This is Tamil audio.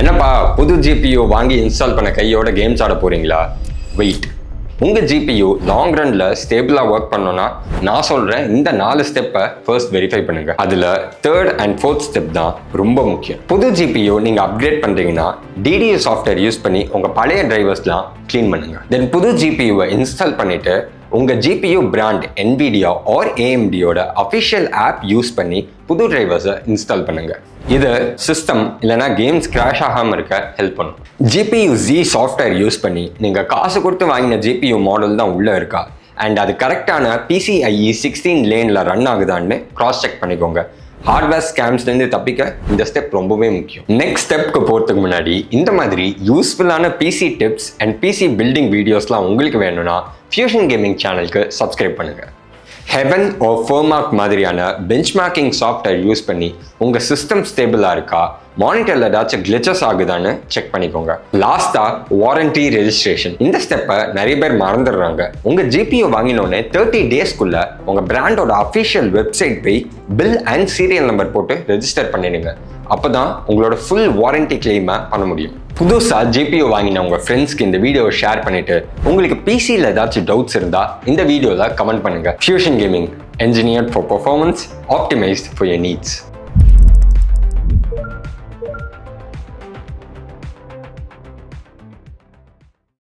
என்னப்பா புது ஜிபியு வாங்கி இன்ஸ்டால் பண்ண கையோட கேம்ஸ் ஆட போறீங்களா? வெயிட், உங்கள் ஜிபியு லாங் ரன்ல ஸ்டேபிளாக ஒர்க் பண்ணோன்னா நான் சொல்கிறேன் இந்த 4 ஸ்டெப்பை ஃபர்ஸ்ட் வெரிஃபை பண்ணுங்க. அதில் 3rd and 4th ஸ்டெப் தான் ரொம்ப முக்கியம். புது ஜிபியு நீங்கள் அப்கிரேட் பண்ணுறீங்கன்னா DDU சாஃப்ட்வேர் யூஸ் பண்ணி உங்கள் பழைய டிரைவர்ஸ்லாம் க்ளீன் பண்ணுங்க. தென் புது ஜிபியுவை இன்ஸ்டால் பண்ணிட்டு உங்கள் ஜிபியு பிராண்ட் NVIDIA ஆர் AMDயோட அஃபிஷியல் ஆப் யூஸ் பண்ணி புது டிரைவர்ஸை இன்ஸ்டால் பண்ணுங்க. இது சிஸ்டம் இல்லைனா கேம்ஸ் கிராஷ் ஆகாமல் இருக்க ஹெல்ப் பண்ணும். GPU Z சாஃப்ட்வேர் யூஸ் பண்ணி நீங்கள் காசு கொடுத்து வாங்கின GPU மாடல் தான் உள்ளே இருக்கா அண்ட் அது கரெக்டான PCIe 16 லேனில் ரன் ஆகுதான்னு கிராஸ் செக் பண்ணிக்கோங்க. ஹார்ட்வேர் ஸ்கேம்ஸ்லேருந்து தப்பிக்க இந்த ஸ்டெப் ரொம்பவே முக்கியம். நெக்ஸ்ட் ஸ்டெப்க்கு போகிறதுக்கு முன்னாடி இந்த மாதிரி யூஸ்ஃபுல்லான PC tips and PC building வீடியோஸ்லாம் உங்களுக்கு வேணும்னா ஃபியூஷன் கேமிங் சேனலுக்கு சப்ஸ்கிரைப் பண்ணுங்கள். ஹெவன் ஓ ஃபர்மார்க் மாதிரியான பெஞ்ச்மார்க்கிங் சாஃப்ட்வேர் யூஸ் பண்ணி உங்கள் சிஸ்டம் ஸ்டேபிளாக இருக்கா, மானிட்டரில் ஏதாச்சும் கிளிச்சஸ் ஆகுதான்னு செக் பண்ணிக்கோங்க. லாஸ்ட்டாக வாரண்டி ரெஜிஸ்ட்ரேஷன். இந்த ஸ்டெப்பை நிறைய பேர் மறந்துடுறாங்க. உங்கள் GPU வாங்கினோடனே 30 டேஸ்க்குள்ள உங்கள் பிராண்டோட அஃபிஷியல் வெப்சைட் போய் பில் அண்ட் சீரியல் நம்பர் போட்டு ரெஜிஸ்டர் பண்ணிடுங்க. அப்போ தான் உங்களோட ஃபுல் வாரண்டி கிளைமை பண்ண முடியும். புதுசாக GPU வாங்கின உங்கள் ஃப்ரெண்ட்ஸ்க்கு இந்த வீடியோவை ஷேர் பண்ணிவிட்டு உங்களுக்கு PCயில் ஏதாச்சும் டவுட்ஸ் இருந்தால் இந்த வீடியோவில் கமெண்ட் பண்ணுங்கள். Fusion gaming, engineered for performance, optimized for your needs.